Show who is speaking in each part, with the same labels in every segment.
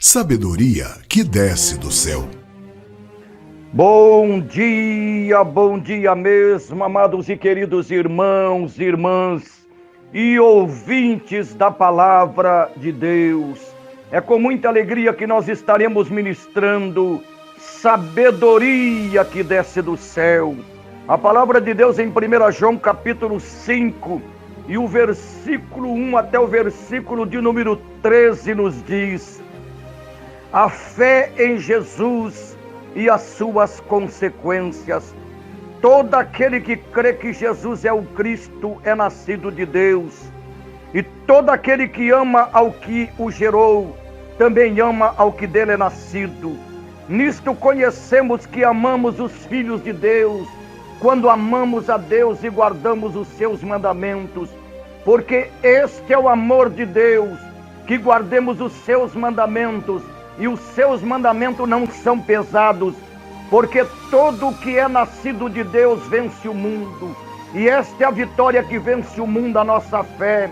Speaker 1: Sabedoria que desce do céu.
Speaker 2: Bom dia mesmo, amados e queridos irmãos, irmãs e ouvintes da palavra de Deus. É com muita alegria que nós estaremos ministrando sabedoria que desce do céu. A palavra de Deus em 1 João capítulo 5 e o versículo 1 até o versículo de número 13 nos diz: a fé em Jesus e as suas consequências. Todo aquele que crê que Jesus é o Cristo é nascido de Deus. E todo aquele que ama ao que o gerou, também ama ao que dele é nascido. Nisto conhecemos que amamos os filhos de Deus, quando amamos a Deus e guardamos os seus mandamentos. Porque este é o amor de Deus, que guardemos os seus mandamentos. E os seus mandamentos não são pesados, porque todo o que é nascido de Deus vence o mundo. E esta é a vitória que vence o mundo, a nossa fé.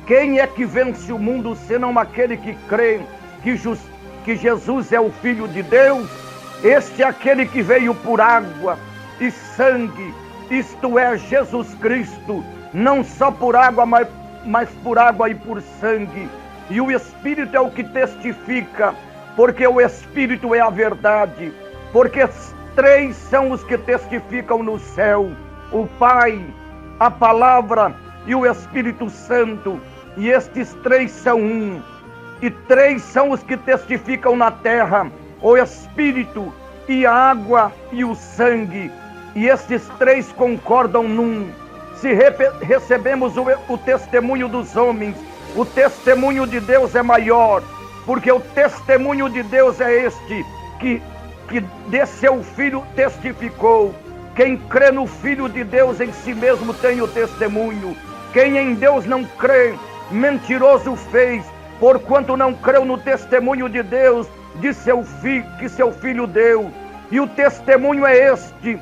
Speaker 2: Quem é que vence o mundo, senão aquele que crê que Jesus é o Filho de Deus? Este é aquele que veio por água e sangue, isto é, Jesus Cristo, não só por água, mas por água e por sangue. E o Espírito é o que testifica, porque o Espírito é a verdade. Porque três são os que testificam no céu: o Pai, a Palavra e o Espírito Santo. E estes três são um. E três são os que testificam na terra: o Espírito e a água e o sangue. E estes três concordam num. Se recebemos o testemunho dos homens, o testemunho de Deus é maior, porque o testemunho de Deus é este, que de seu Filho testificou. Quem crê no Filho de Deus em si mesmo tem o testemunho. Quem em Deus não crê, mentiroso fez, porquanto não creu no testemunho de Deus, que seu Filho deu. E o testemunho é este,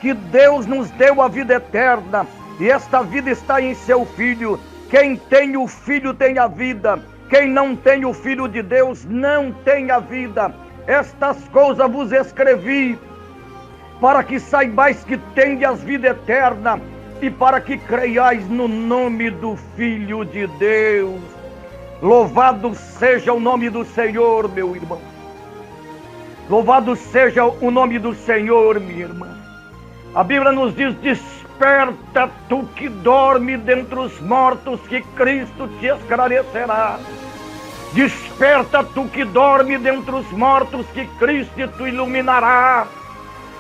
Speaker 2: que Deus nos deu a vida eterna, e esta vida está em seu Filho. Quem tem o Filho tem a vida. Quem não tem o Filho de Deus não tem a vida. Estas coisas vos escrevi, para que saibais que tendes vida eterna, e para que creiais no nome do Filho de Deus. Louvado seja o nome do Senhor, meu irmão. Louvado seja o nome do Senhor, minha irmã. A Bíblia nos diz: desperta tu que dorme dentre os mortos, que Cristo te esclarecerá. Desperta tu que dorme dentre os mortos, que Cristo te iluminará.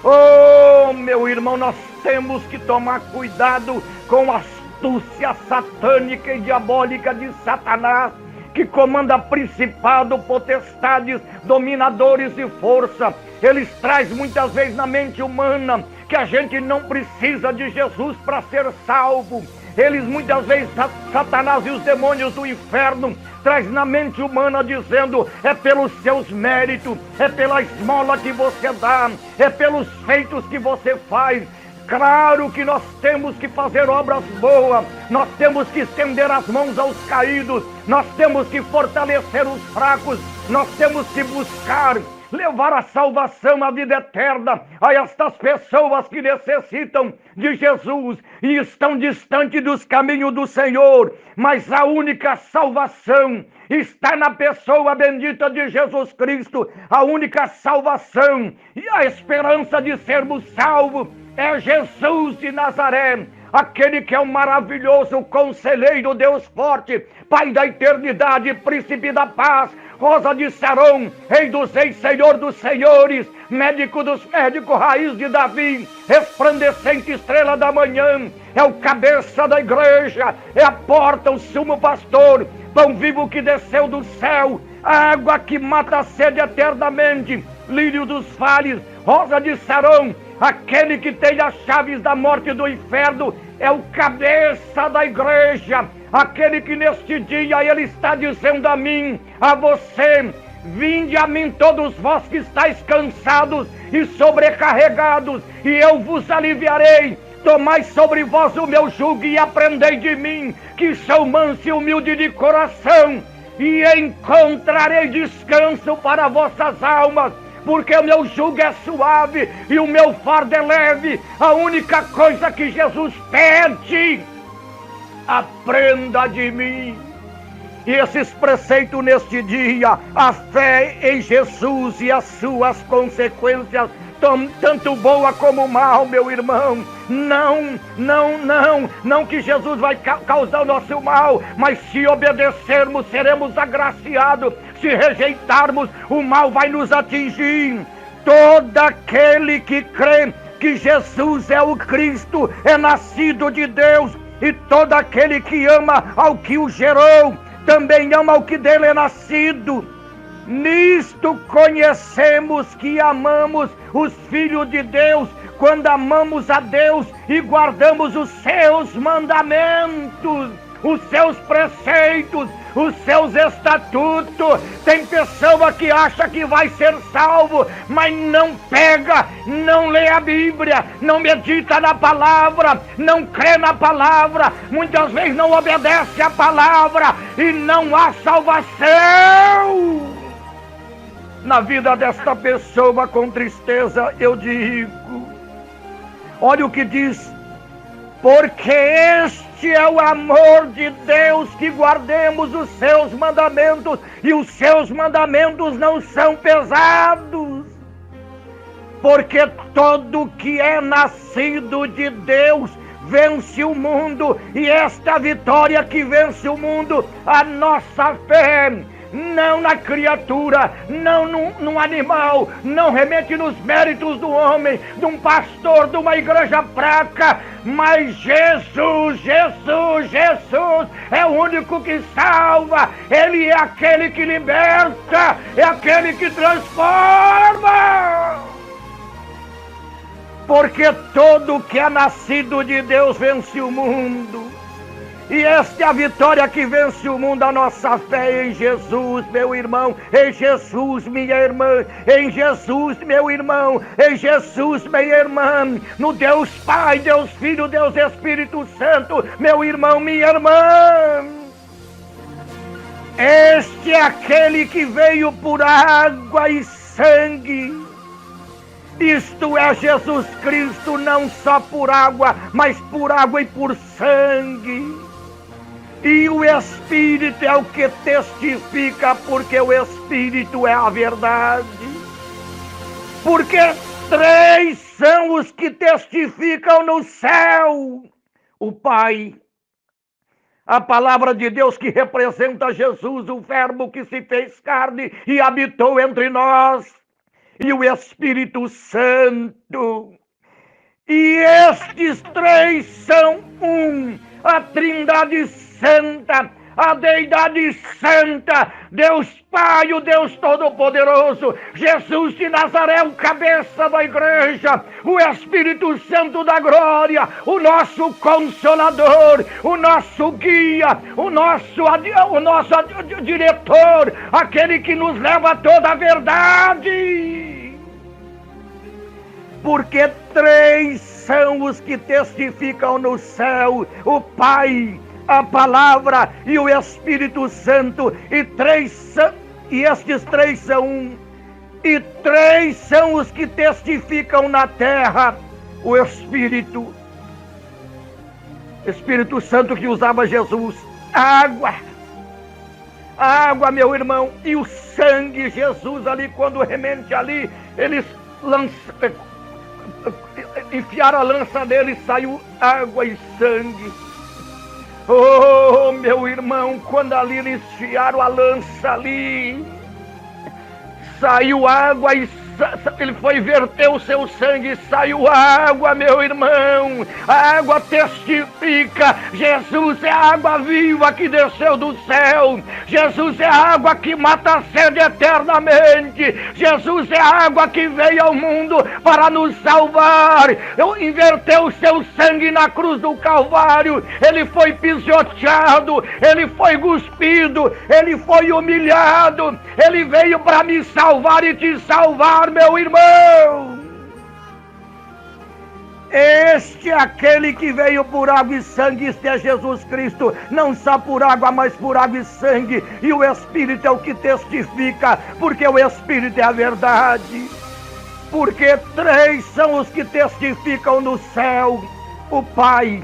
Speaker 2: Oh, meu irmão, nós temos que tomar cuidado com a astúcia satânica e diabólica de Satanás, que comanda principado, potestades, dominadores e força. Eles trazem muitas vezes na mente humana que a gente não precisa de Jesus para ser salvo. Eles muitas vezes, Satanás e os demônios do inferno, traz na mente humana dizendo: é pelos seus méritos, é pela esmola que você dá, é pelos feitos que você faz. Claro que nós temos que fazer obras boas, nós temos que estender as mãos aos caídos, nós temos que fortalecer os fracos, nós temos que buscar levar a salvação, a vida eterna a estas pessoas que necessitam de Jesus e estão distantes dos caminhos do Senhor. Mas a única salvação está na pessoa bendita de Jesus Cristo. A única salvação e a esperança de sermos salvos é Jesus de Nazaré, aquele que é o maravilhoso conselheiro, Deus forte, Pai da eternidade, príncipe da paz, Rosa de Saron, Rei dos reis, Senhor dos senhores, médico dos médicos, raiz de Davi, resplandecente estrela da manhã, é o cabeça da igreja, é a porta, o sumo pastor, pão vivo que desceu do céu, a água que mata a sede eternamente, lírio dos vales, Rosa de Saron, aquele que tem as chaves da morte e do inferno, é o cabeça da igreja, aquele que neste dia ele está dizendo a mim, a você: vinde a mim todos vós que estáis cansados e sobrecarregados, e eu vos aliviarei. Tomai sobre vós o meu jugo e aprendei de mim, que sou manso e humilde de coração, e encontrarei descanso para vossas almas, porque o meu jugo é suave e o meu fardo é leve. A única coisa que Jesus pede: aprenda de mim. E esses preceitos neste dia, a fé em Jesus e as suas consequências, tanto boa como mal, meu irmão. Não que Jesus vai causar o nosso mal, mas se obedecermos, seremos agraciados. Se rejeitarmos, o mal vai nos atingir. Todo aquele que crê que Jesus é o Cristo é nascido de Deus, e todo aquele que ama ao que o gerou também ama ao que dele é nascido. Nisto conhecemos que amamos os filhos de Deus, quando amamos a Deus e guardamos os seus mandamentos, os seus preceitos, os seus estatutos. Tem pessoa que acha que vai ser salvo, mas não pega, não lê a Bíblia, não medita na palavra, não crê na palavra, muitas vezes não obedece à palavra, e não há salvação na vida desta pessoa. Com tristeza eu digo, olha o que diz: porque este é o amor de Deus, que guardemos os seus mandamentos, e os seus mandamentos não são pesados. Porque todo que é nascido de Deus vence o mundo, e esta vitória que vence o mundo, a nossa fé, não na criatura, não num animal, não remete nos méritos do homem, de um pastor, de uma igreja fraca, mas Jesus é o único que salva. Ele é aquele que liberta, é aquele que transforma. Porque todo que é nascido de Deus vence o mundo. E esta é a vitória que vence o mundo, a nossa fé em Jesus, meu irmão, em Jesus, minha irmã, em Jesus, meu irmão, em Jesus, minha irmã, no Deus Pai, Deus Filho, Deus Espírito Santo, meu irmão, minha irmã. Este é aquele que veio por água e sangue. Isto é Jesus Cristo, não só por água, mas por água e por sangue. E o Espírito é o que testifica, porque o Espírito é a verdade. Porque três são os que testificam no céu: o Pai, a palavra de Deus que representa Jesus, o Verbo que se fez carne e habitou entre nós, e o Espírito Santo. E estes três são um, a Trindade Santa, a Deidade Santa, Deus Pai, o Deus Todo-Poderoso, Jesus de Nazaré, o cabeça da igreja, o Espírito Santo da glória, o nosso Consolador, o nosso guia, o nosso diretor, aquele que nos leva a toda a verdade. Porque três são os que testificam no céu: o Pai, a palavra e o Espírito Santo. E estes três são um. E três são os que testificam na terra: o Espírito Santo que usava Jesus, a água, meu irmão, e o sangue. Jesus ali, quando remente ali, eles enfiaram a lança nele e saiu água e sangue. Oh, meu irmão, quando ali eles enfiaram a lança ali, saiu água e ele foi verter o seu sangue, saiu água, meu irmão. A água testifica: Jesus é a água viva que desceu do céu. Jesus é a água que mata a sede eternamente. Jesus é a água que veio ao mundo para nos salvar. Inverteu o seu sangue na cruz do Calvário. Ele foi pisoteado, ele foi cuspido, ele foi humilhado. Ele veio para me salvar e te salvar, meu irmão. Este é aquele que veio por água e sangue, este é Jesus Cristo, não só por água, mas por água e sangue, e o Espírito é o que testifica, porque o Espírito é a verdade, porque 3 são os que testificam no céu, o Pai,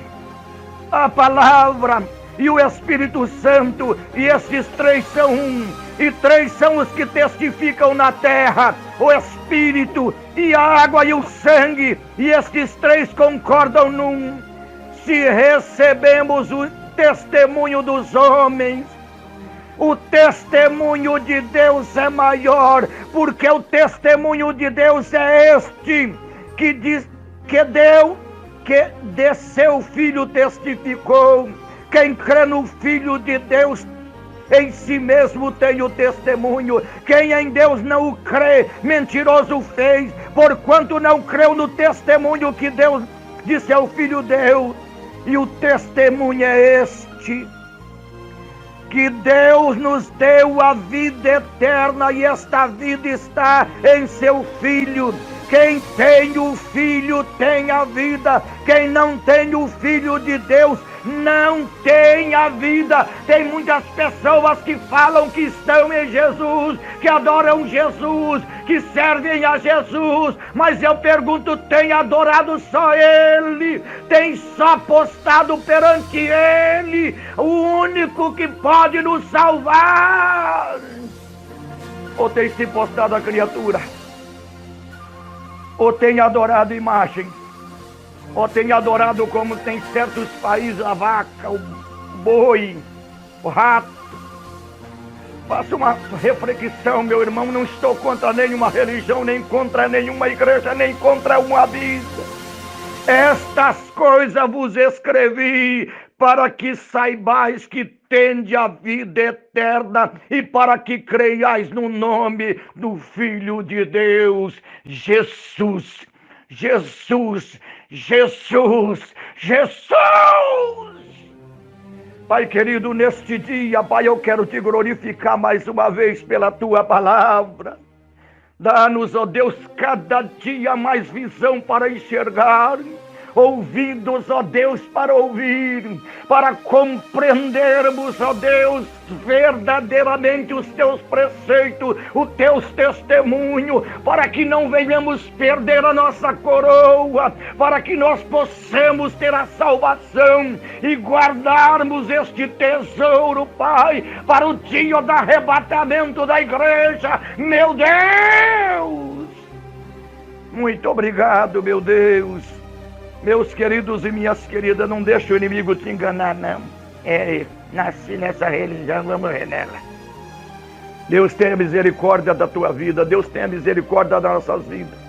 Speaker 2: a Palavra e o Espírito Santo, e esses 3 são um, e 3 são os que testificam na terra, o Espírito e a água e o sangue, e estes 3 concordam num. Se recebemos o testemunho dos homens, o testemunho de Deus é maior, porque o testemunho de Deus é este, que diz que deu, que de seu Filho testificou. Quem crê no Filho de Deus, em si mesmo tem o testemunho. Quem em Deus não o crê, mentiroso fez, porquanto não creu no testemunho que Deus de seu Filho deu. E o testemunho é este, que Deus nos deu a vida eterna, e esta vida está em seu Filho. Quem tem o Filho tem a vida. Quem não tem o Filho de Deus não tem a vida. Tem muitas pessoas que falam que estão em Jesus, que adoram Jesus, que servem a Jesus, mas eu pergunto, tem adorado só Ele? Tem só postado perante Ele, o único que pode nos salvar? Ou tem se postado a criatura? Ou tem adorado imagem? Ou tem adorado, como tem certos países, a vaca, o boi, o rato? Faça uma reflexão, meu irmão. Não estou contra nenhuma religião, nem contra nenhuma igreja, nem contra uma vida. Estas coisas vos escrevi para que saibais que tende a vida eterna, e para que creiais no nome do Filho de Deus, Jesus. Jesus, Jesus, Jesus! Pai querido, neste dia, Pai, eu quero te glorificar mais uma vez pela tua palavra. Dá-nos, ó Deus, cada dia mais visão para enxergar, ouvidos, ó Deus, para ouvir, para compreendermos, ó Deus, verdadeiramente os teus preceitos, os teus testemunhos, para que não venhamos perder a nossa coroa, para que nós possamos ter a salvação e guardarmos este tesouro, Pai, para o dia do arrebatamento da igreja. Meu Deus! Muito obrigado, meu Deus. Meus queridos e minhas queridas, não deixe o inimigo te enganar, não. Nasci nessa religião, vou morrer nela. Deus tenha misericórdia da tua vida. Deus tenha misericórdia das nossas vidas.